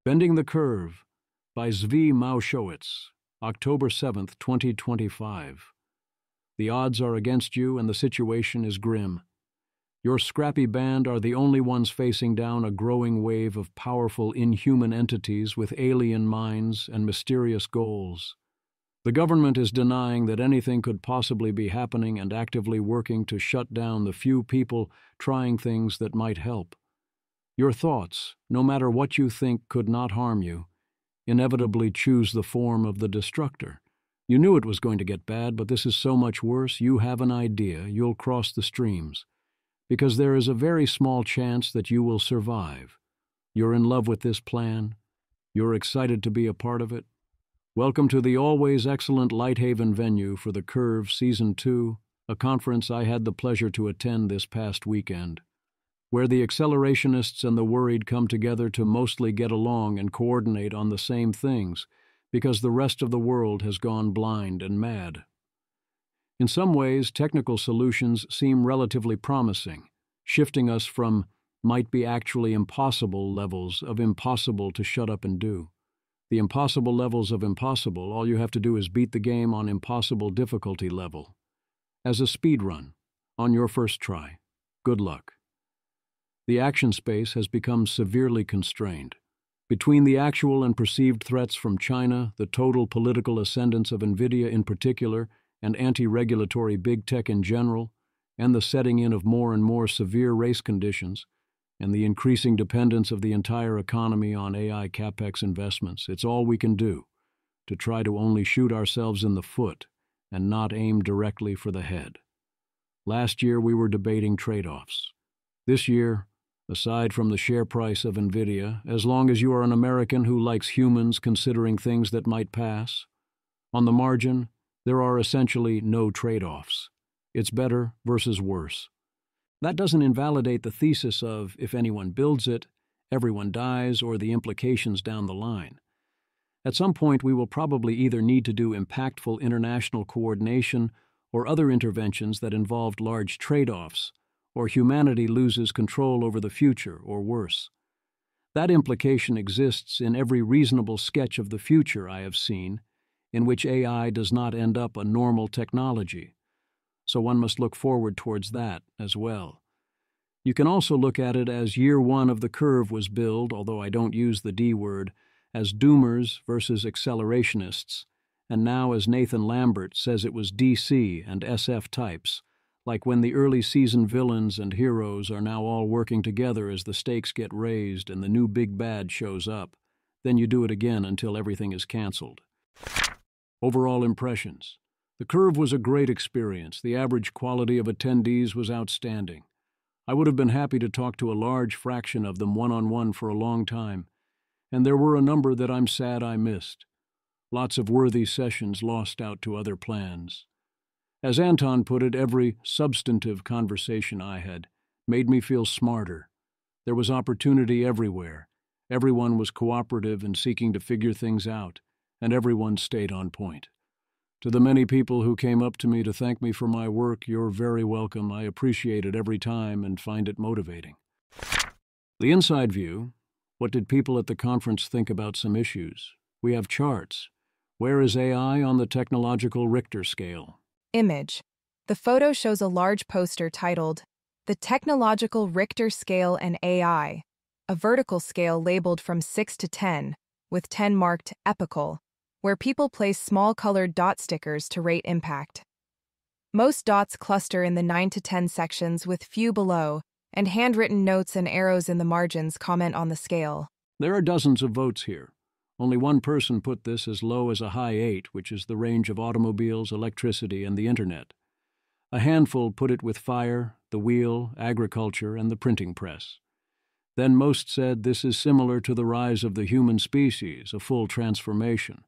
Bending the Curve by Zvi Mowshowitz, October 7th, 2025. The odds are against you and the situation is grim. Your scrappy band are the only ones facing down a growing wave of powerful inhuman entities with alien minds and mysterious goals. The government is denying that anything could possibly be happening and actively working to shut down the few people trying things that might help. Your thoughts, no matter what you think could not harm you, inevitably choose the form of the destructor. You knew it was going to get bad, but this is so much worse, you have an idea you'll cross the streams, because there is a very small chance that you will survive. You're in love with this plan. You're excited to be a part of it. Welcome to the always excellent Lighthaven venue for The Curve Season 2, a conference I had the pleasure to attend this past weekend, where the accelerationists and the worried come together to mostly get along and coordinate on the same things, because the rest of the world has gone blind and mad. In some ways, technical solutions seem relatively promising, shifting us from might be actually impossible levels of impossible to shut up and do. The impossible levels of impossible, all you have to do is beat the game on impossible difficulty level. As a speed run, on your first try. Good luck. The action space has become severely constrained. Between the actual and perceived threats from China, the total political ascendance of NVIDIA in particular, and anti-regulatory big tech in general, and the setting in of more and more severe race conditions, and the increasing dependence of the entire economy on AI capex investments, it's all we can do to try to only shoot ourselves in the foot and not aim directly for the head. Last year we were debating trade-offs. This year, aside from the share price of NVIDIA, as long as you are an American who likes humans considering things that might pass, on the margin, there are essentially no trade-offs. It's better versus worse. That doesn't invalidate the thesis of, if anyone builds it, everyone dies, or the implications down the line. At some point, we will probably either need to do impactful international coordination or other interventions that involved large trade-offs, or humanity loses control over the future, or worse. That implication exists in every reasonable sketch of the future I have seen, in which AI does not end up a normal technology. So one must look forward towards that as well. You can also look at it as year one of the curve was billed, although I don't use the D word, as doomers versus accelerationists, and now as Nathan Lambert says it was DC and SF types, like when the early season villains and heroes are now all working together as the stakes get raised and the new big bad shows up. Then you do it again until everything is canceled. Overall impressions. The Curve was a great experience. The average quality of attendees was outstanding. I would have been happy to talk to a large fraction of them one-on-one for a long time, and there were a number that I'm sad I missed. Lots of worthy sessions lost out to other plans. As Anton put it, every substantive conversation I had made me feel smarter. There was opportunity everywhere. Everyone was cooperative and seeking to figure things out, and everyone stayed on point. To the many people who came up to me to thank me for my work, you're very welcome. I appreciate it every time and find it motivating. The inside view. What did people at the conference think about some issues? We have charts. Where is AI on the technological Richter scale? Image. The photo shows a large poster titled, "The Technological Richter Scale and AI," a vertical scale labeled from 6 to 10, with 10 marked epical, where people place small colored dot stickers to rate impact. Most dots cluster in the 9 to 10 sections with few below, and handwritten notes and arrows in the margins comment on the scale. There are dozens of votes here. Only one person put this as low as a high 8, which is the range of automobiles, electricity, and the internet. A handful put it with fire, the wheel, agriculture, and the printing press. Then most said this is similar to the rise of the human species, a full transformation.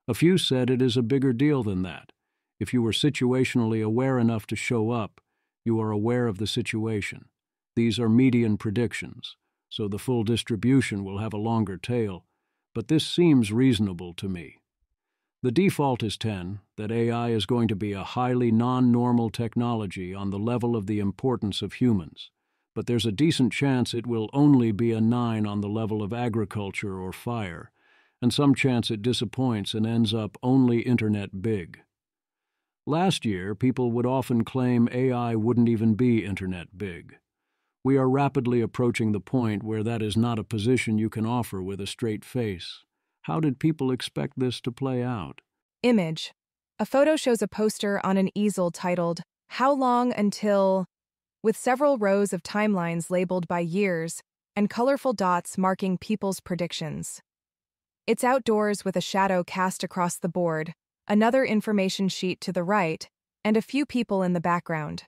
A few said it is a bigger deal than that. If you were situationally aware enough to show up, you are aware of the situation. These are median predictions, so the full distribution will have a longer tail, but this seems reasonable to me. The default is 10, that AI is going to be a highly non-normal technology on the level of the importance of humans. but there's a decent chance it will only be a 9 on the level of agriculture or fire, and some chance it disappoints and ends up only internet big. Last year, people would often claim AI wouldn't even be internet big. We are rapidly approaching the point where that is not a position you can offer with a straight face. How did people expect this to play out? Image. A photo shows a poster on an easel titled, "How Long Until," with several rows of timelines labeled by years and colorful dots marking people's predictions. It's outdoors with a shadow cast across the board, another information sheet to the right, and a few people in the background.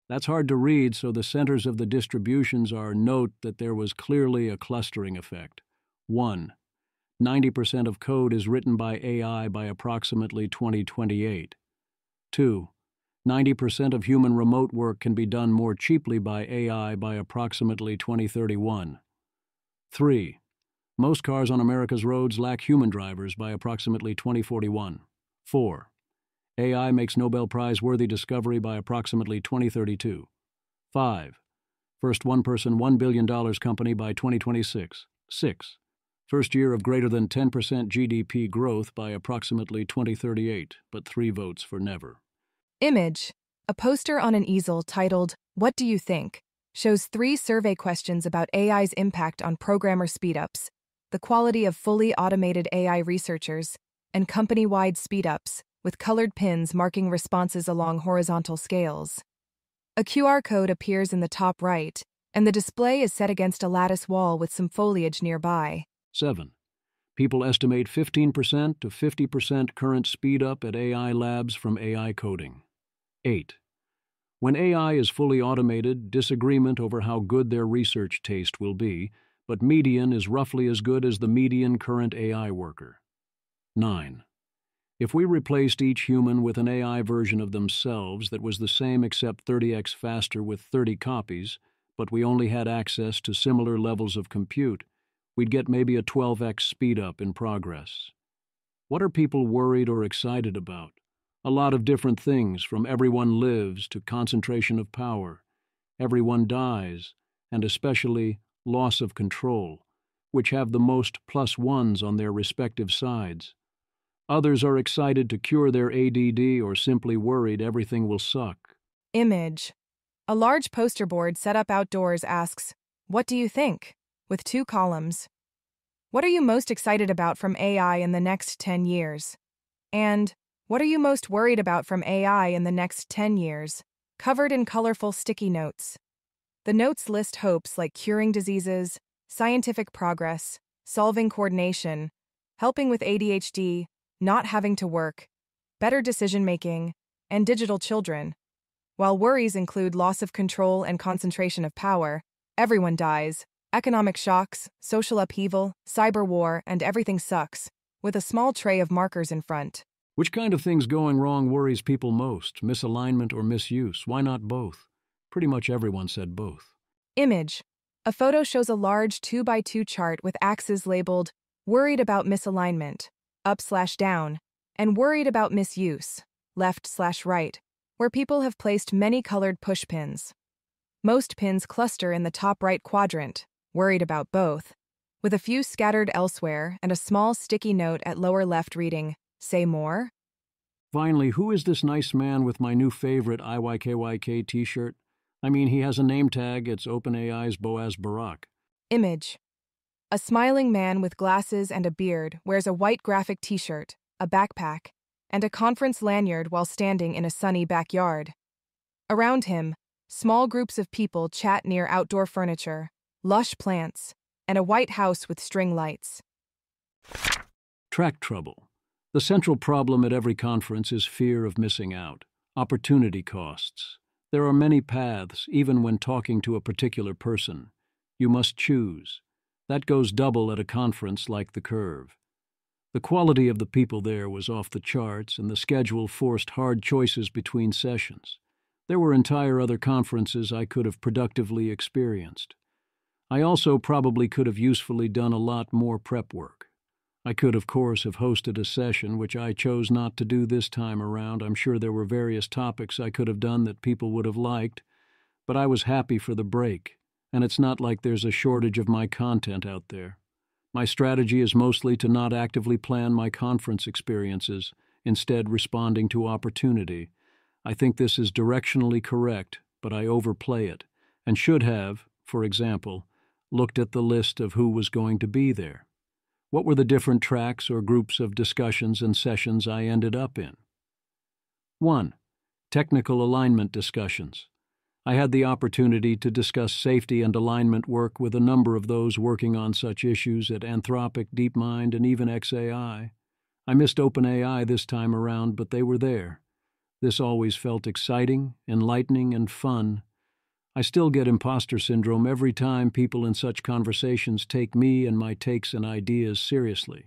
That's hard to read, so the centers of the distributions are: note that there was clearly a clustering effect. 1. 90% of code is written by AI by approximately 2028. 2. 90% of human remote work can be done more cheaply by AI by approximately 2031. 3. Most cars on America's roads lack human drivers by approximately 2041. 4. AI makes Nobel Prize-worthy discovery by approximately 2032. 5. First one-person $1 billion company by 2026. 6. First year of greater than 10% GDP growth by approximately 2038, but 3 votes for never. Image. A poster on an easel titled, "What Do You Think?" shows 3 survey questions about AI's impact on programmer speedups, the quality of fully automated AI researchers, and company-wide speedups, with colored pins marking responses along horizontal scales. A QR code appears in the top right, and the display is set against a lattice wall with some foliage nearby. 7. People estimate 15% to 50% current speed up at AI labs from AI coding. 8. When AI is fully automated, disagreement over how good their research taste will be, but median is roughly as good as the median current AI worker. 9. If we replaced each human with an AI version of themselves that was the same except 30x faster with 30 copies, but we only had access to similar levels of compute, we'd get maybe a 12x speed up in progress. What are people worried or excited about? A lot of different things, from everyone lives to concentration of power. Everyone dies, and especially loss of control, which have the most +1s on their respective sides. Others are excited to cure their ADD or simply worried everything will suck. Image. A large poster board set up outdoors asks, "What do you think?" with 2 columns. What are you most excited about from AI in the next 10 years? And what are you most worried about from AI in the next 10 years? Covered in colorful sticky notes. The notes list hopes like curing diseases, scientific progress, solving coordination, helping with ADHD, not having to work, better decision-making, and digital children. While worries include loss of control and concentration of power, everyone dies, economic shocks, social upheaval, cyber war, and everything sucks, with a small tray of markers in front. Which kind of things going wrong worries people most? Misalignment or misuse? Why not both? Pretty much everyone said both. Image. A photo shows a large 2x2 chart with axes labeled, "Worried about misalignment," up/down, and "Worried about misuse," left/right, where people have placed many colored push pins. Most pins cluster in the top right quadrant, worried about both, with a few scattered elsewhere and a small sticky note at lower left reading, "Say more?" Finally, who is this nice man with my new favorite IYKYK t-shirt? I mean, he has a name tag. It's OpenAI's Boaz Barak. Image. A smiling man with glasses and a beard wears a white graphic t-shirt, a backpack, and a conference lanyard while standing in a sunny backyard. Around him, small groups of people chat near outdoor furniture, lush plants, and a white house with string lights. Track trouble. The central problem at every conference is fear of missing out, opportunity costs. There are many paths, even when talking to a particular person. You must choose. That goes double at a conference like the Curve. The quality of the people there was off the charts, and the schedule forced hard choices between sessions. There were entire other conferences I could have productively experienced. I also probably could have usefully done a lot more prep work. I could, of course, have hosted a session, which I chose not to do this time around. I'm sure there were various topics I could have done that people would have liked, But I was happy for the break, and it's not like there's a shortage of my content out there. My strategy is mostly to not actively plan my conference experiences, instead responding to opportunity. I think this is directionally correct, but I overplay it, and should have, for example, looked at the list of who was going to be there. What were the different tracks or groups of discussions and sessions I ended up in? 1. Technical alignment discussions. I had the opportunity to discuss safety and alignment work with a number of those working on such issues at Anthropic, DeepMind, and even xAI. I missed OpenAI this time around, but they were there. This always felt exciting, enlightening, and fun. I still get imposter syndrome every time people in such conversations take me and my takes and ideas seriously.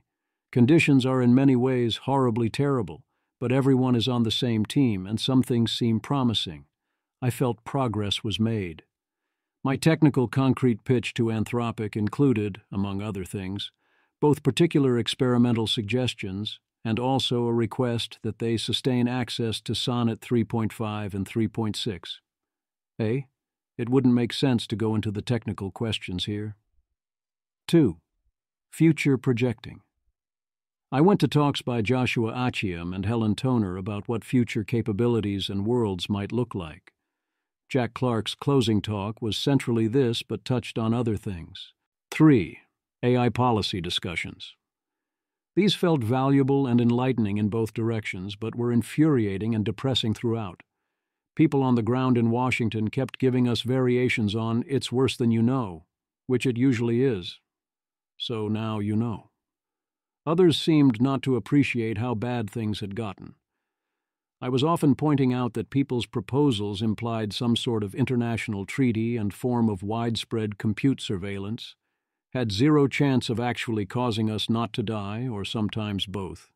Conditions are in many ways horribly terrible, but everyone is on the same team, and some things seem promising. I felt progress was made. My technical concrete pitch to Anthropic included, among other things, both particular experimental suggestions and also a request that they sustain access to Sonnet 3.5 and 3.6. It wouldn't make sense to go into the technical questions here. 2. Future projecting. I went to talks by Joshua Achiam and Helen Toner about what future capabilities and worlds might look like. Jack Clark's closing talk was centrally this, but touched on other things. 3. AI policy discussions. These felt valuable and enlightening in both directions, but were infuriating and depressing throughout. People on the ground in Washington kept giving us variations on "it's worse than you know," which it usually is. So now you know. Others seemed not to appreciate how bad things had gotten. I was often pointing out that people's proposals implied some sort of international treaty and form of widespread compute surveillance, had zero chance of actually causing us not to die, or sometimes both.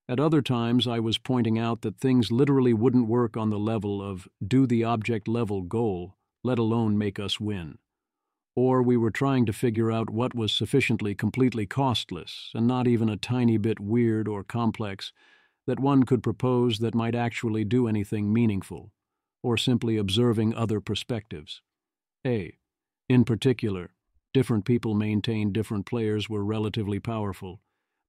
At other times, I was pointing out that things literally wouldn't work on the level of do the object-level goal, let alone make us win. Or we were trying to figure out what was sufficiently completely costless, and not even a tiny bit weird or complex, that one could propose that might actually do anything meaningful, or simply observing other perspectives. In particular, different people maintained different players were relatively powerful,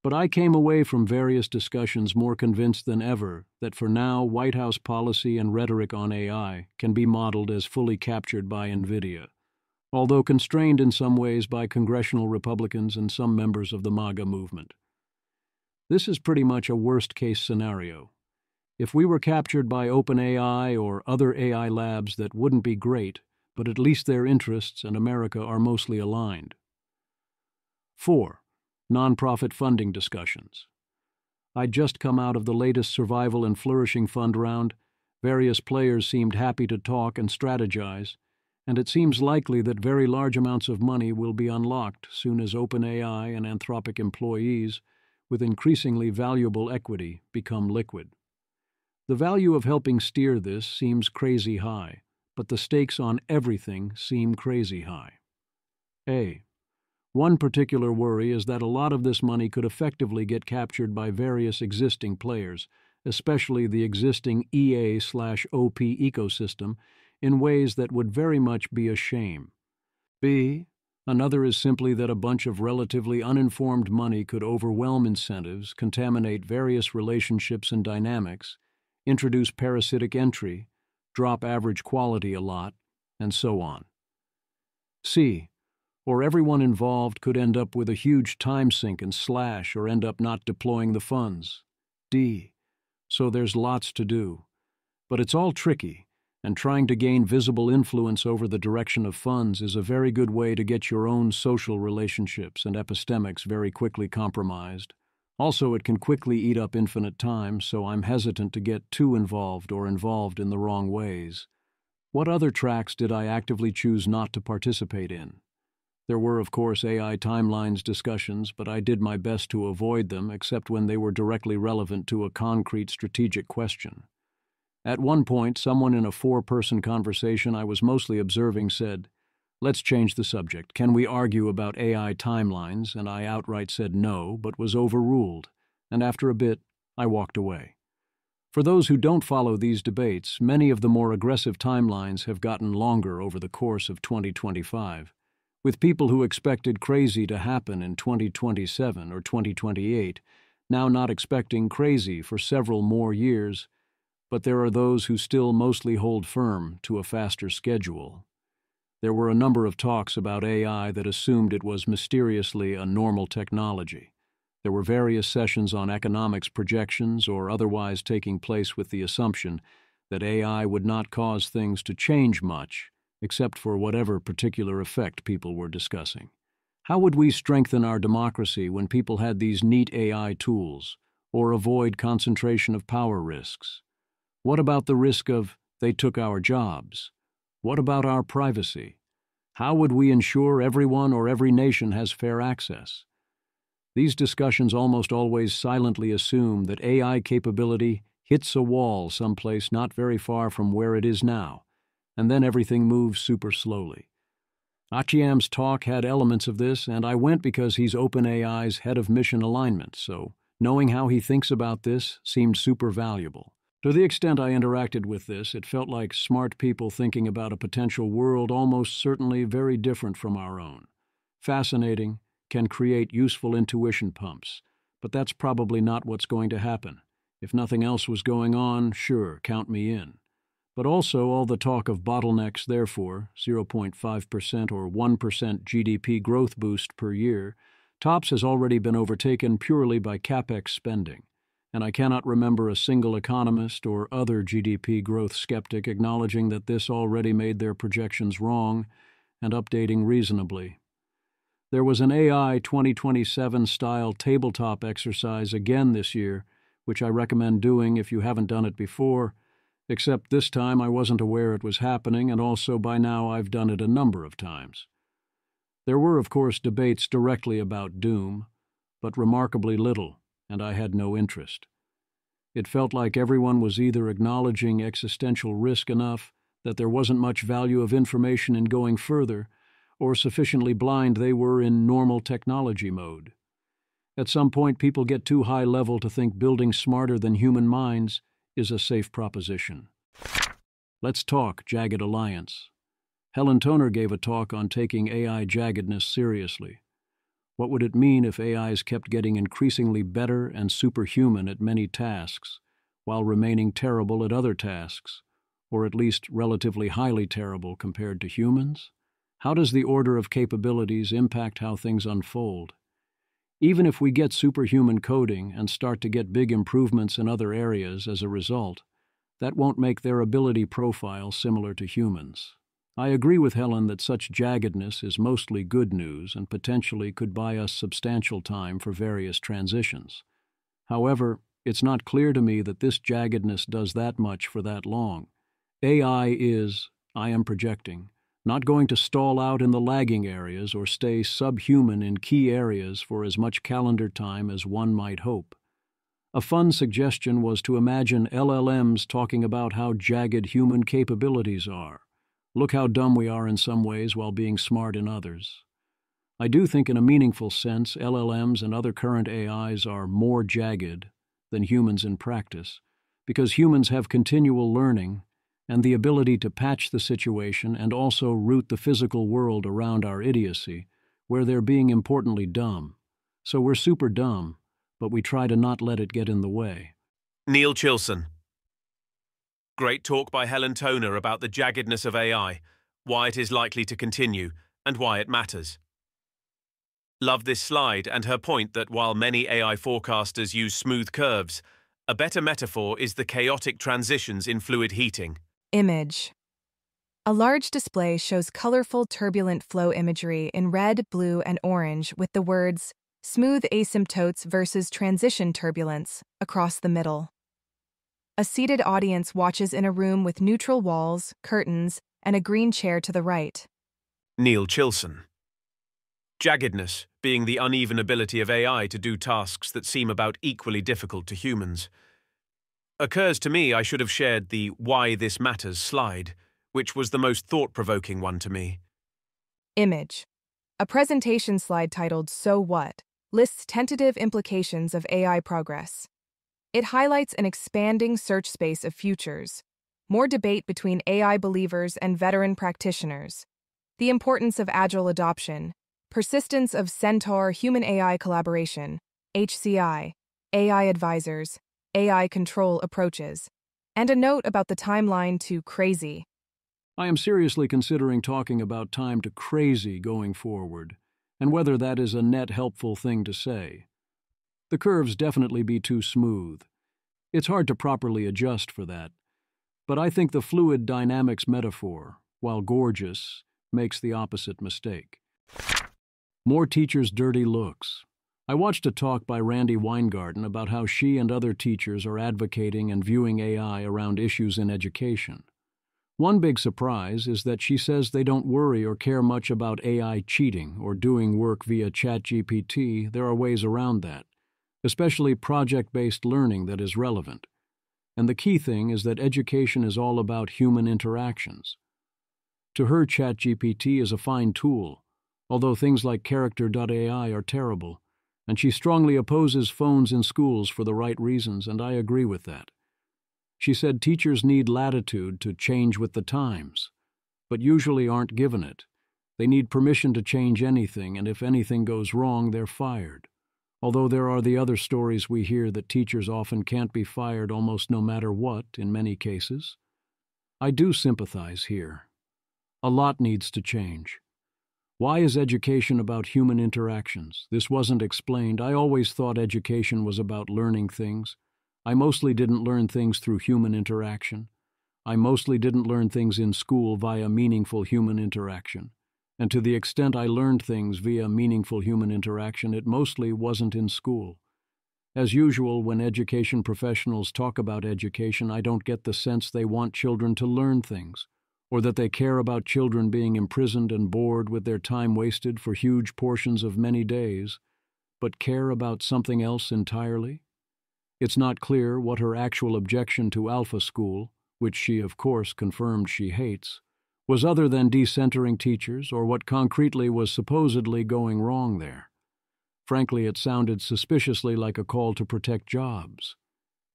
but I came away from various discussions more convinced than ever that for now White House policy and rhetoric on AI can be modeled as fully captured by NVIDIA, although constrained in some ways by congressional Republicans and some members of the MAGA movement. This is pretty much a worst-case scenario. If we were captured by OpenAI or other AI labs, that wouldn't be great, but at least their interests and America are mostly aligned. 4. Nonprofit funding discussions. I'd just come out of the latest Survival and Flourishing Fund round. Various players seemed happy to talk and strategize, and it seems likely that very large amounts of money will be unlocked soon as OpenAI and Anthropic employees with increasingly valuable equity become liquid. The value of helping steer this seems crazy high, but the stakes on everything seem crazy high. One particular worry is that a lot of this money could effectively get captured by various existing players, especially the existing EA/OP ecosystem, in ways that would very much be a shame. Another is simply that a bunch of relatively uninformed money could overwhelm incentives, contaminate various relationships and dynamics, introduce parasitic entry, drop average quality a lot, and so on. Or everyone involved could end up with a huge time sink and slash or end up not deploying the funds. So there's lots to do. But it's all tricky, and trying to gain visible influence over the direction of funds is a very good way to get your own social relationships and epistemics very quickly compromised. Also, it can quickly eat up infinite time, so I'm hesitant to get too involved or involved in the wrong ways. What other tracks did I actively choose not to participate in? There were, of course, AI timelines discussions, but I did my best to avoid them except when they were directly relevant to a concrete strategic question. At one point, someone in a 4-person conversation I was mostly observing said, "Let's change the subject. Can we argue about AI timelines?" And I outright said no, but was overruled, and after a bit, I walked away. For those who don't follow these debates, many of the more aggressive timelines have gotten longer over the course of 2025, with people who expected crazy to happen in 2027 or 2028 now not expecting crazy for several more years, but there are those who still mostly hold firm to a faster schedule. There were a number of talks about AI that assumed it was mysteriously a normal technology. There were various sessions on economics projections or otherwise taking place with the assumption that AI would not cause things to change much, except for whatever particular effect people were discussing. How would we strengthen our democracy when people had these neat AI tools, or avoid concentration of power risks? What about the risk of they took our jobs? What about our privacy? How would we ensure everyone or every nation has fair access? These discussions almost always silently assume that AI capability hits a wall someplace not very far from where it is now, and then everything moves super slowly. Achiam's talk had elements of this, and I went because he's OpenAI's head of mission alignment, so knowing how he thinks about this seemed super valuable. To the extent I interacted with this, it felt like smart people thinking about a potential world almost certainly very different from our own. Fascinating, can create useful intuition pumps, but that's probably not what's going to happen. If nothing else was going on, sure, count me in. But also all the talk of bottlenecks, therefore, 0.5% or 1% GDP growth boost per year, TOPS has already been overtaken purely by CapEx spending, and I cannot remember a single economist or other GDP growth skeptic acknowledging that this already made their projections wrong and updating reasonably. There was an AI 2027-style tabletop exercise again this year, which I recommend doing if you haven't done it before, except this time I wasn't aware it was happening, and also by now I've done it a number of times. There were, of course, debates directly about doom, but remarkably little, and I had no interest. It felt like everyone was either acknowledging existential risk enough that there wasn't much value of information in going further, or sufficiently blind they were in normal technology mode. At some point, people get too high level to think building smarter than human minds is a safe proposition. Let's talk Jagged Alliance. Helen Toner gave a talk on taking AI jaggedness seriously. What would it mean if AIs kept getting increasingly better and superhuman at many tasks, while remaining terrible at other tasks, or at least relatively highly terrible compared to humans? How does the order of capabilities impact how things unfold? Even if we get superhuman coding and start to get big improvements in other areas as a result, that won't make their ability profile similar to humans. I agree with Helen that such jaggedness is mostly good news and potentially could buy us substantial time for various transitions. However, it's not clear to me that this jaggedness does that much for that long. AI is, I am projecting, not going to stall out in the lagging areas or stay subhuman in key areas for as much calendar time as one might hope. A fun suggestion was to imagine LLMs talking about how jagged human capabilities are. Look how dumb we are in some ways while being smart in others. I do think in a meaningful sense LLMs and other current AIs are more jagged than humans in practice, because humans have continual learning and the ability to patch the situation and also root the physical world around our idiocy, where they're being importantly dumb. So we're super dumb, but we try to not let it get in the way. Neil Chilson. Great talk by Helen Toner about the jaggedness of AI, why it is likely to continue, and why it matters. Love this slide and her point that while many AI forecasters use smooth curves, a better metaphor is the chaotic transitions in fluid heating. Image. A large display shows colorful turbulent flow imagery in red, blue, and orange with the words smooth asymptotes versus transition turbulence across the middle. A seated audience watches in a room with neutral walls, curtains, and a green chair to the right. Neil Chilson. Jaggedness being the uneven ability of AI to do tasks that seem about equally difficult to humans. Occurs to me I should have shared the Why This Matters slide, which was the most thought-provoking one to me. Image. A presentation slide titled So What? Lists tentative implications of AI progress. It highlights an expanding search space of futures, more debate between AI believers and veteran practitioners, the importance of agile adoption, persistence of Centaur human-AI collaboration, HCI, AI advisors, AI control approaches, and a note about the timeline to crazy. I am seriously considering talking about time to crazy going forward, and whether that is a net helpful thing to say. The curves definitely be too smooth. It's hard to properly adjust for that. But I think the fluid dynamics metaphor, while gorgeous, makes the opposite mistake. More teachers' dirty looks. I watched a talk by Randi Weingarten about how she and other teachers are advocating and viewing AI around issues in education. One big surprise is that she says they don't worry or care much about AI cheating or doing work via ChatGPT. There are ways around that, especially project-based learning that is relevant. And the key thing is that education is all about human interactions. To her, ChatGPT is a fine tool, although things like Character.ai are terrible, and she strongly opposes phones in schools for the right reasons, and I agree with that. She said teachers need latitude to change with the times, but usually aren't given it. They need permission to change anything, and if anything goes wrong, they're fired. Although there are the other stories we hear that teachers often can't be fired almost no matter what, in many cases. I do sympathize here. A lot needs to change. Why is education about human interactions? This wasn't explained. I always thought education was about learning things. I mostly didn't learn things through human interaction. I mostly didn't learn things in school via meaningful human interaction. And to the extent I learned things via meaningful human interaction, it mostly wasn't in school. As usual, when education professionals talk about education, I don't get the sense they want children to learn things, or that they care about children being imprisoned and bored with their time wasted for huge portions of many days, but care about something else entirely. It's not clear what her actual objection to Alpha School, which she of course confirmed she hates, was other than decentering teachers or what concretely was supposedly going wrong there. Frankly, it sounded suspiciously like a call to protect jobs.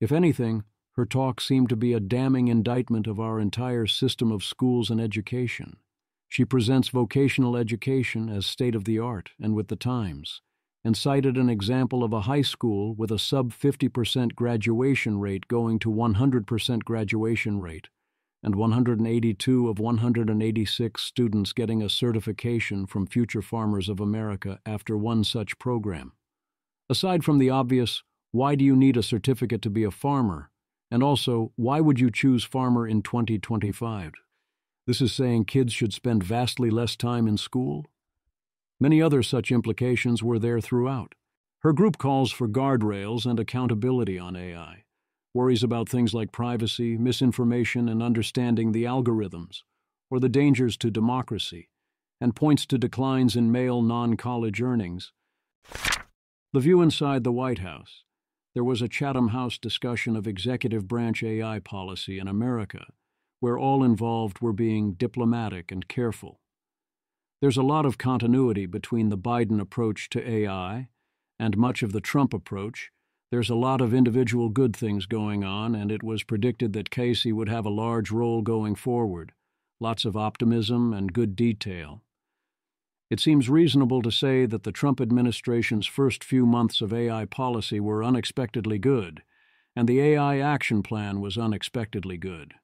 If anything, her talk seemed to be a damning indictment of our entire system of schools and education. She presents vocational education as state-of-the-art and with the times, and cited an example of a high school with a sub-50% graduation rate going to 100% graduation rate, and 182 of 186 students getting a certification from Future Farmers of America after one such program. Aside from the obvious, why do you need a certificate to be a farmer? And also, why would you choose farmer in 2025? This is saying kids should spend vastly less time in school? Many other such implications were there throughout. Her group calls for guardrails and accountability on AI, worries about things like privacy, misinformation, and understanding the algorithms, or the dangers to democracy, and points to declines in male non-college earnings. The view inside the White House. There was a Chatham House discussion of executive branch AI policy in America, where all involved were being diplomatic and careful. There's a lot of continuity between the Biden approach to AI and much of the Trump approach. There's a lot of individual good things going on, and it was predicted that Casey would have a large role going forward. Lots of optimism and good detail. It seems reasonable to say that the Trump administration's first few months of AI policy were unexpectedly good, and the AI action plan was unexpectedly good.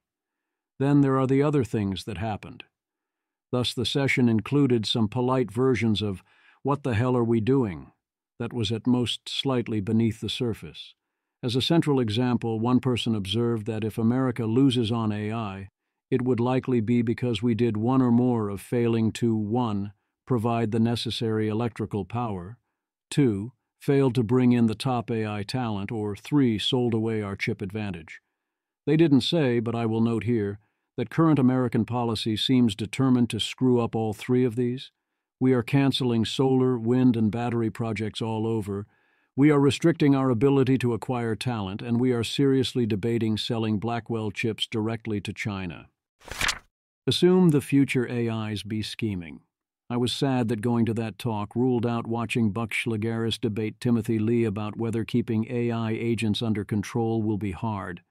Then there are the other things that happened. Thus, the session included some polite versions of, "What the hell are we doing?" that was at most slightly beneath the surface. As a central example, one person observed that if America loses on AI, it would likely be because we did one or more of failing to 1. Provide the necessary electrical power, 2. Failed to bring in the top AI talent, or 3. Sold away our chip advantage. They didn't say, but I will note here, that current American policy seems determined to screw up all three of these. We are canceling solar, wind, and battery projects all over. We are restricting our ability to acquire talent, and we are seriously debating selling Blackwell chips directly to China. Assume the future AIs be scheming. I was sad that going to that talk ruled out watching Buck Schlegeris debate Timothy Lee about whether keeping AI agents under control will be hard,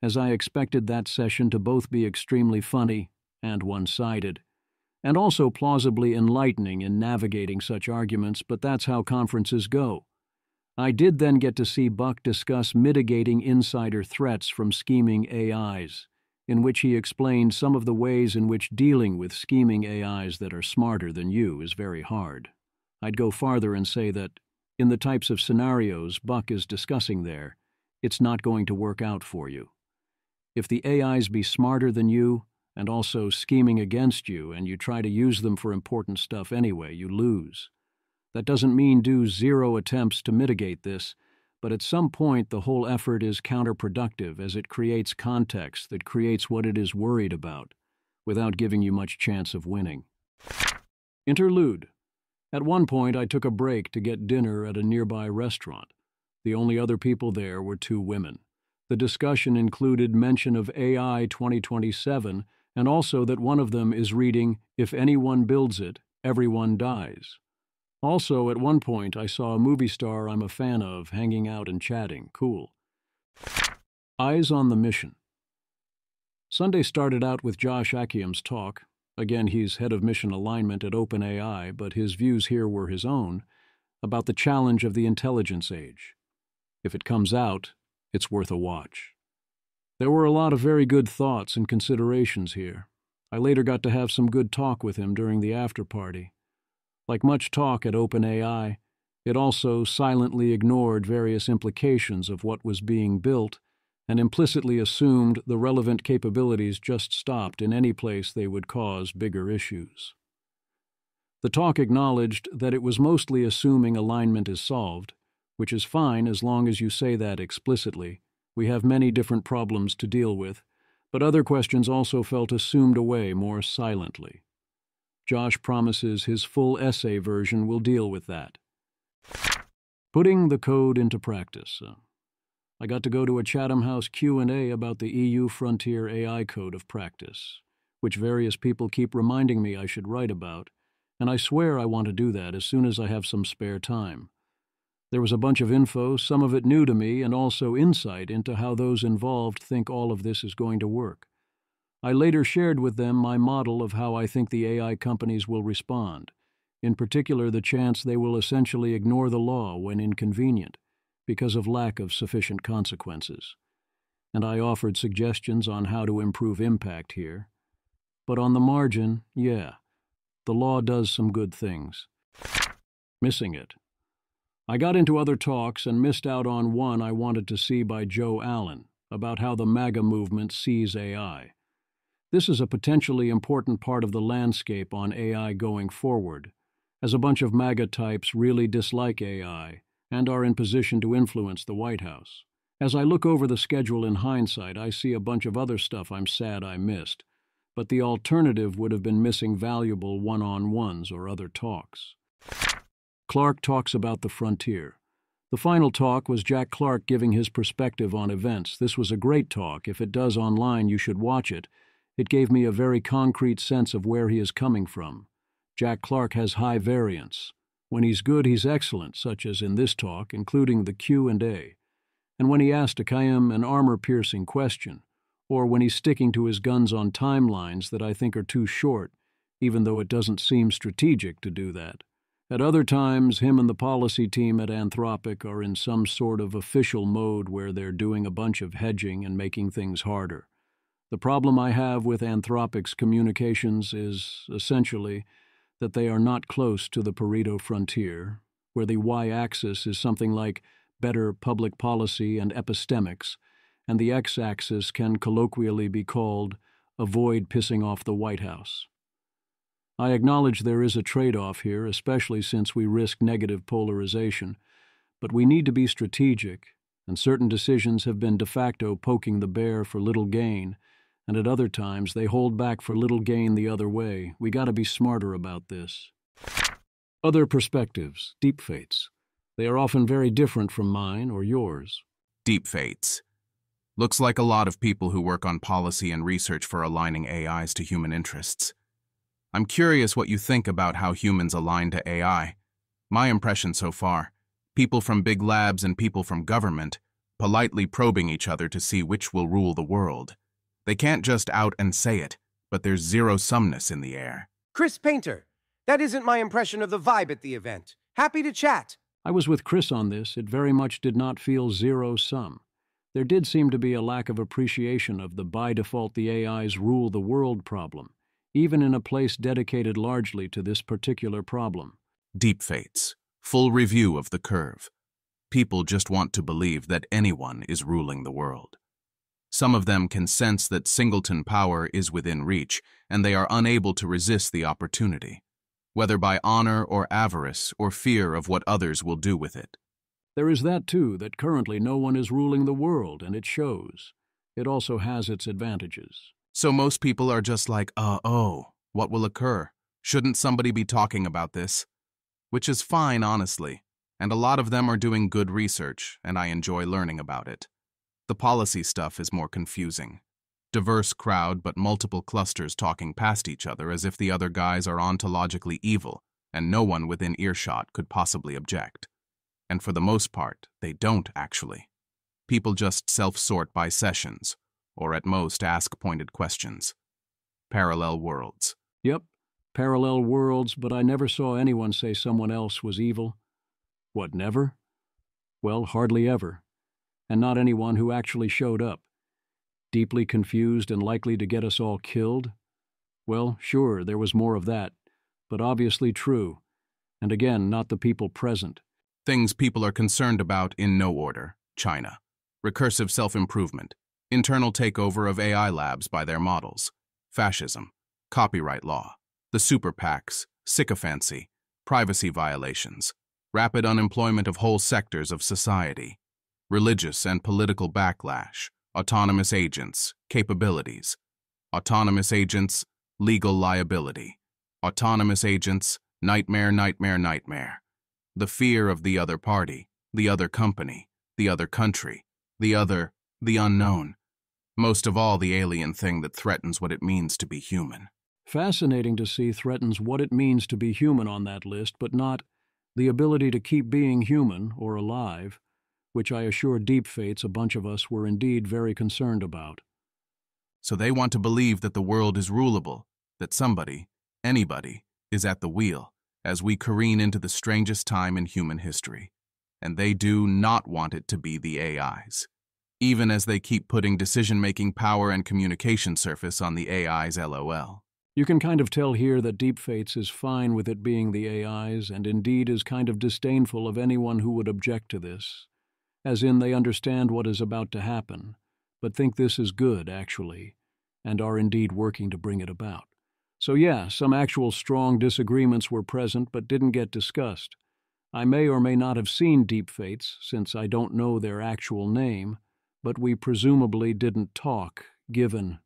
as I expected that session to both be extremely funny and one-sided, and also plausibly enlightening in navigating such arguments, but that's how conferences go. I did then get to see Buck discuss mitigating insider threats from scheming AIs, in which he explained some of the ways in which dealing with scheming AIs that are smarter than you is very hard. I'd go farther and say that, in the types of scenarios Buck is discussing there, it's not going to work out for you. If the AIs be smarter than you, and also scheming against you, and you try to use them for important stuff anyway, you lose. That doesn't mean do zero attempts to mitigate this, but at some point the whole effort is counterproductive as it creates context that creates what it is worried about, without giving you much chance of winning. Interlude. At one point I took a break to get dinner at a nearby restaurant. The only other people there were two women. The discussion included mention of AI 2027, and also that one of them is reading, "If anyone builds it, everyone dies." Also, at one point, I saw a movie star I'm a fan of hanging out and chatting. Cool. Eyes on the mission. Sunday started out with Josh Akium's talk. Again, he's head of mission alignment at OpenAI, but his views here were his own, about the challenge of the intelligence age. If it comes out, it's worth a watch. There were a lot of very good thoughts and considerations here. I later got to have some good talk with him during the after-party. Like much talk at OpenAI, it also silently ignored various implications of what was being built and implicitly assumed the relevant capabilities just stopped in any place they would cause bigger issues. The talk acknowledged that it was mostly assuming alignment is solved, which is fine as long as you say that explicitly. We have many different problems to deal with, but other questions also felt assumed away more silently. Josh promises his full essay version will deal with that. Putting the code into practice. I got to go to a Chatham House Q&A about the EU Frontier AI Code of Practice, which various people keep reminding me I should write about, and I swear I want to do that as soon as I have some spare time. There was a bunch of info, some of it new to me, and also insight into how those involved think all of this is going to work. I later shared with them my model of how I think the AI companies will respond, in particular the chance they will essentially ignore the law when inconvenient, because of lack of sufficient consequences. And I offered suggestions on how to improve impact here. But on the margin, yeah, the law does some good things. Missing it. I got into other talks and missed out on one I wanted to see by Joe Allen about how the MAGA movement sees AI. This is a potentially important part of the landscape on AI going forward, as a bunch of MAGA types really dislike AI and are in position to influence the White House. As I look over the schedule in hindsight, I see a bunch of other stuff I'm sad I missed, but the alternative would have been missing valuable one-on-ones or other talks. Clark talks about the frontier. The final talk was Jack Clark giving his perspective on events. This was a great talk. If it does online, you should watch it. It gave me a very concrete sense of where he is coming from. Jack Clark has high variance. When he's good, he's excellent, such as in this talk, including the Q&A. And when he asked Akium an armor-piercing question, or when he's sticking to his guns on timelines that I think are too short, even though it doesn't seem strategic to do that. At other times, him and the policy team at Anthropic are in some sort of official mode where they're doing a bunch of hedging and making things harder. The problem I have with Anthropic's communications is, essentially, that they are not close to the Pareto frontier, where the y-axis is something like better public policy and epistemics, and the x-axis can colloquially be called avoid pissing off the White House. I acknowledge there is a trade-off here, especially since we risk negative polarization, but we need to be strategic, and certain decisions have been de facto poking the bear for little gain, and at other times they hold back for little gain the other way. We got to be smarter about this. Other perspectives, deep fates. They are often very different from mine or yours. Deep fates. Looks like a lot of people who work on policy and research for aligning AIs to human interests. I'm curious what you think about how humans align to AI. My impression so far, people from big labs and people from government, politely probing each other to see which will rule the world. They can't just out and say it, but there's zero-sumness in the air. Chris Painter. That isn't my impression of the vibe at the event. Happy to chat. I was with Chris on this. It very much did not feel zero-sum. There did seem to be a lack of appreciation of the by default the AIs rule the world problem, even in a place dedicated largely to this particular problem. Deepfates. Full review of the curve. People just want to believe that anyone is ruling the world. Some of them can sense that singleton power is within reach, and they are unable to resist the opportunity, whether by honor or avarice or fear of what others will do with it. There is that, too, that currently no one is ruling the world, and it shows. It also has its advantages. So most people are just like, what will occur? Shouldn't somebody be talking about this? Which is fine, honestly, and a lot of them are doing good research, and I enjoy learning about it. The policy stuff is more confusing. Diverse crowd, but multiple clusters talking past each other as if the other guys are ontologically evil, and no one within earshot could possibly object. And for the most part, they don't actually. People just self-sort by sessions, or at most ask pointed questions. Parallel worlds. Yep, parallel worlds, but I never saw anyone say someone else was evil. What, never? Well, hardly ever. And not anyone who actually showed up. Deeply confused and likely to get us all killed? Well, sure, there was more of that, but obviously true. And again, not the people present. Things people are concerned about in no order. China. Recursive self-improvement. Internal takeover of AI labs by their models. Fascism. Copyright law. The super PACs. Sycophancy. Privacy violations. Rapid unemployment of whole sectors of society. Religious and political backlash. Autonomous agents. Capabilities. Autonomous agents. Legal liability. Autonomous agents. Nightmare, nightmare, nightmare. The fear of the other party, the other company, the other country, the unknown. Most of all, the alien thing that threatens what it means to be human. Fascinating to see threatens what it means to be human on that list, but not the ability to keep being human or alive, which I assure Deepfates a bunch of us were indeed very concerned about. So they want to believe that the world is rulable, that somebody, anybody, is at the wheel, as we careen into the strangest time in human history. And they do not want it to be the AIs, even as they keep putting decision-making power and communication surface on the AIs LOL. You can kind of tell here that Deepfates is fine with it being the AIs, and indeed is kind of disdainful of anyone who would object to this, as in they understand what is about to happen, but think this is good, actually, and are indeed working to bring it about. So yeah, some actual strong disagreements were present but didn't get discussed. I may or may not have seen Deepfates, since I don't know their actual name, but we presumably didn't talk, given.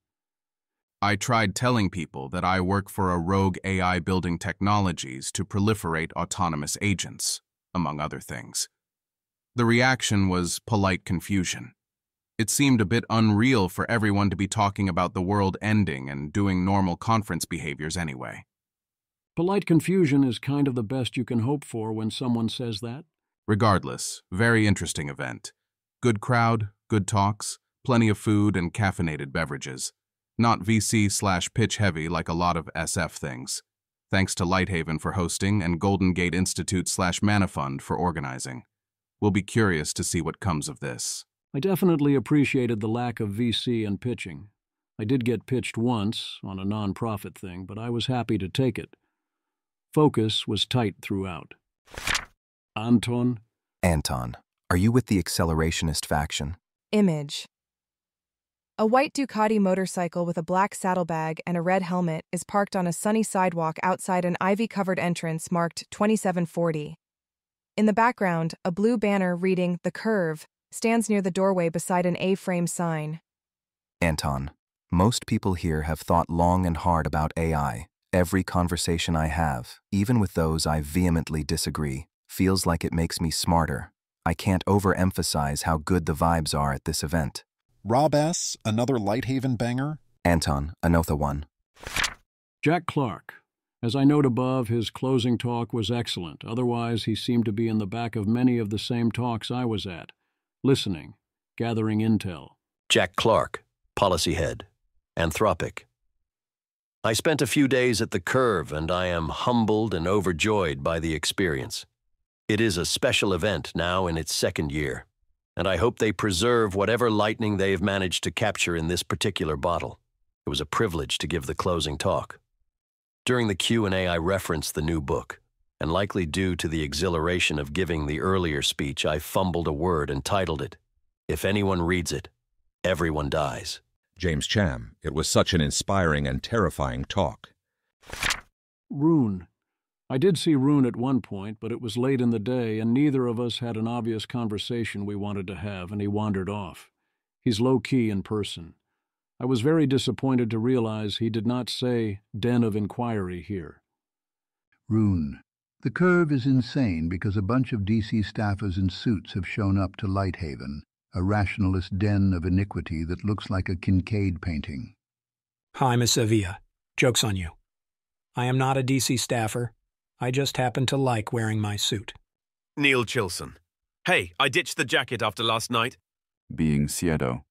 I tried telling people that I work for a rogue AI building technologies to proliferate autonomous agents, among other things. The reaction was polite confusion. It seemed a bit unreal for everyone to be talking about the world ending and doing normal conference behaviors anyway. Polite confusion is kind of the best you can hope for when someone says that. Regardless, very interesting event. Good crowd, good talks, plenty of food and caffeinated beverages. Not VC/pitch heavy like a lot of SF things. Thanks to Lighthaven for hosting and Golden Gate Institute/Mana Fund for organizing. We'll be curious to see what comes of this. I definitely appreciated the lack of VC and pitching. I did get pitched once on a non-profit thing, but I was happy to take it. Focus was tight throughout. Anton? Anton, are you with the accelerationist faction? Image. A white Ducati motorcycle with a black saddlebag and a red helmet is parked on a sunny sidewalk outside an ivy-covered entrance marked 2740. In the background, a blue banner reading The Curve stands near the doorway beside an A-frame sign. Anton, most people here have thought long and hard about AI. Every conversation I have, even with those I vehemently disagree, feels like it makes me smarter. I can't overemphasize how good the vibes are at this event. Rob S., another Lighthaven banger. Anton, Anotha 1. Jack Clark. As I note above, his closing talk was excellent. Otherwise, he seemed to be in the back of many of the same talks I was at, listening, gathering intel. Jack Clark, Policy Head, Anthropic. I spent a few days at the Curve, and I am humbled and overjoyed by the experience. It is a special event now in its second year, and I hope they preserve whatever lightning they have managed to capture in this particular bottle. It was a privilege to give the closing talk. During the Q&A, I referenced the new book, and likely due to the exhilaration of giving the earlier speech, I fumbled a word and titled it, "If anyone reads it, everyone dies." James Cham, it was such an inspiring and terrifying talk. Rune. I did see Rune at one point, but it was late in the day, and neither of us had an obvious conversation we wanted to have, and he wandered off. He's low-key in person. I was very disappointed to realize he did not say Den of Inquiry here. Rune. The Curve is insane because a bunch of DC staffers in suits have shown up to Lighthaven, a rationalist den of iniquity that looks like a Kincaid painting. Hi, Miss Avia. Joke's on you. I am not a DC staffer. I just happen to like wearing my suit. Neil Chilson. Hey, I ditched the jacket after last night. Being Siedo.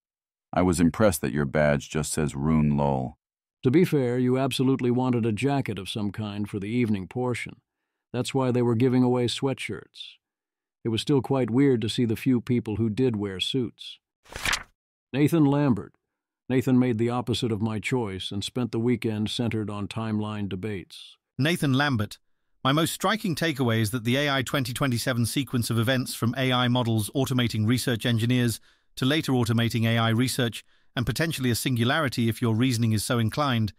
I was impressed that your badge just says Rune Lol. To be fair, you absolutely wanted a jacket of some kind for the evening portion. That's why they were giving away sweatshirts. It was still quite weird to see the few people who did wear suits. Nathan Lambert. Nathan made the opposite of my choice and spent the weekend centered on timeline debates. Nathan Lambert. My most striking takeaway is that the AI 2027 sequence of events from AI models automating research engineers to later automating AI research, and potentially a singularity if your reasoning is so inclined,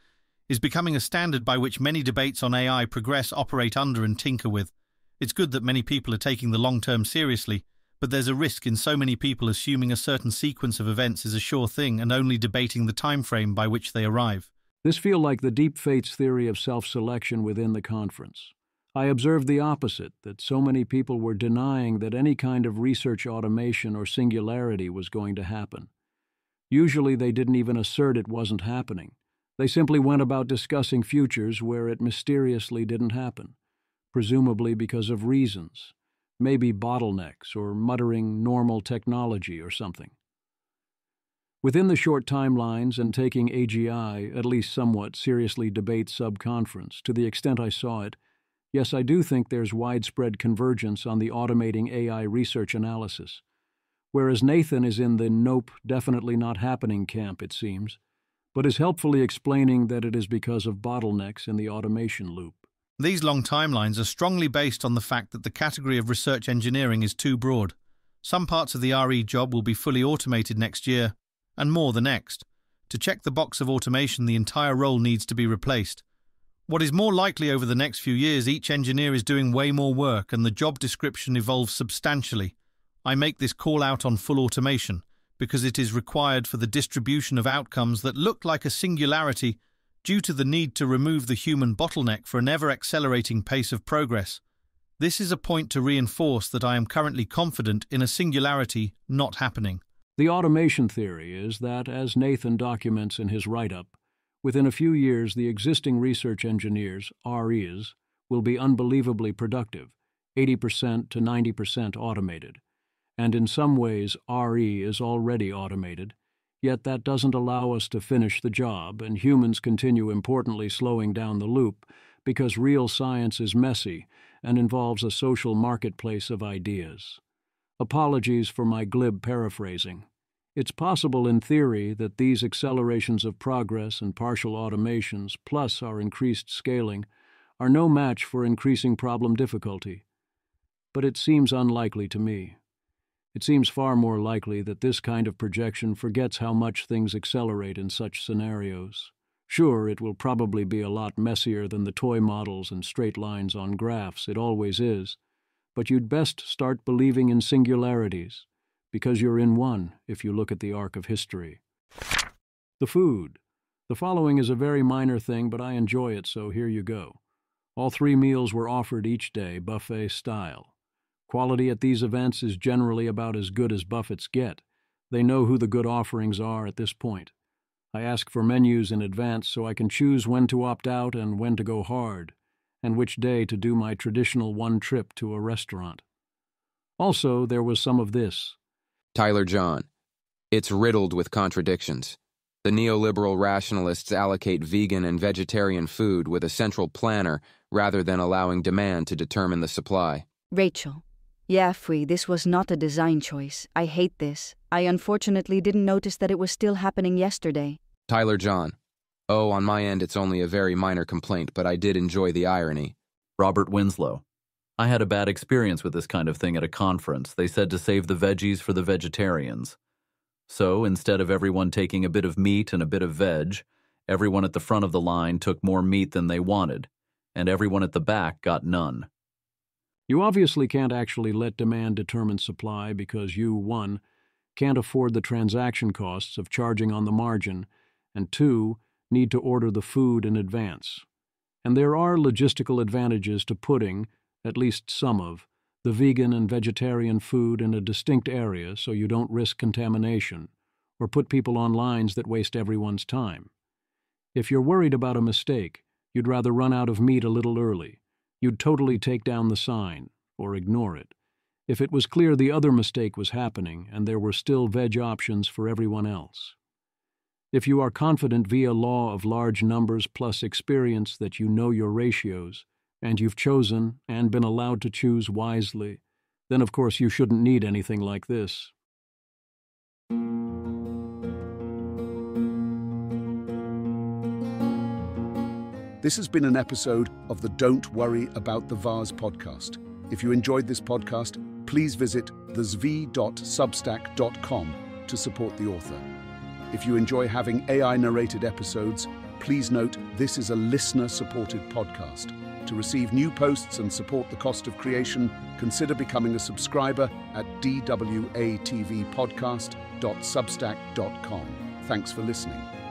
is becoming a standard by which many debates on AI progress, operate under and tinker with. It's good that many people are taking the long term seriously, but there's a risk in so many people assuming a certain sequence of events is a sure thing and only debating the time frame by which they arrive. This feels like the deep fates theory of self-selection within the conference. I observed the opposite, that so many people were denying that any kind of research automation or singularity was going to happen. Usually they didn't even assert it wasn't happening. They simply went about discussing futures where it mysteriously didn't happen, presumably because of reasons, maybe bottlenecks or muttering normal technology or something. Within the short timelines and taking AGI, at least somewhat, seriously debate sub-conference, to the extent I saw it, yes, I do think there's widespread convergence on the automating AI research analysis, whereas Nathan is in the nope, definitely not happening camp, it seems, but is helpfully explaining that it is because of bottlenecks in the automation loop. These long timelines are strongly based on the fact that the category of research engineering is too broad. Some parts of the RE job will be fully automated next year, and more the next. To check the box of automation, the entire role needs to be replaced. What is more likely over the next few years, each engineer is doing way more work and the job description evolves substantially. I make this call out on full automation because it is required for the distribution of outcomes that look like a singularity due to the need to remove the human bottleneck for an ever-accelerating pace of progress. This is a point to reinforce that I am currently confident in a singularity not happening. The automation theory is that, as Nathan documents in his write-up, within a few years the existing research engineers, REs, will be unbelievably productive, 80% to 90% automated. And in some ways RE is already automated, yet that doesn't allow us to finish the job, and humans continue importantly slowing down the loop because real science is messy and involves a social marketplace of ideas. Apologies for my glib paraphrasing. It's possible in theory that these accelerations of progress and partial automations, plus our increased scaling, are no match for increasing problem difficulty. But it seems unlikely to me. It seems far more likely that this kind of projection forgets how much things accelerate in such scenarios. Sure, it will probably be a lot messier than the toy models and straight lines on graphs, it always is, but you'd best start believing in singularities, because you're in one if you look at the arc of history. The food. The following is a very minor thing, but I enjoy it, so here you go. All 3 meals were offered each day, buffet style. Quality at these events is generally about as good as buffets get. They know who the good offerings are at this point. I ask for menus in advance so I can choose when to opt out and when to go hard. and which day to do my traditional one trip to a restaurant. Also, there was some of this. Tyler John. It's riddled with contradictions. The neoliberal rationalists allocate vegan and vegetarian food with a central planner rather than allowing demand to determine the supply. Rachel. Yeah, Fui, this was not a design choice. I hate this. I unfortunately didn't notice that it was still happening yesterday. Tyler John. Oh, on my end it's only a very minor complaint, but I did enjoy the irony. Robert Winslow. I had a bad experience with this kind of thing at a conference. They said to save the veggies for the vegetarians. So, instead of everyone taking a bit of meat and a bit of veg, everyone at the front of the line took more meat than they wanted, and everyone at the back got none. You obviously can't actually let demand determine supply because you, 1, can't afford the transaction costs of charging on the margin, and 2, need to order the food in advance. And there are logistical advantages to putting, at least some of, the vegan and vegetarian food in a distinct area so you don't risk contamination, or put people on lines that waste everyone's time. If you're worried about a mistake, you'd rather run out of meat a little early. You'd totally take down the sign, or ignore it, if it was clear the other mistake was happening and there were still veg options for everyone else. If you are confident via law of large numbers plus experience that you know your ratios, and you've chosen and been allowed to choose wisely, then of course you shouldn't need anything like this. This has been an episode of the Don't Worry About the Vase podcast. If you enjoyed this podcast, please visit thezv.substack.com to support the author. If you enjoy having AI-narrated episodes, please note this is a listener-supported podcast. To receive new posts and support the cost of creation, consider becoming a subscriber at dwatvpodcast.substack.com. Thanks for listening.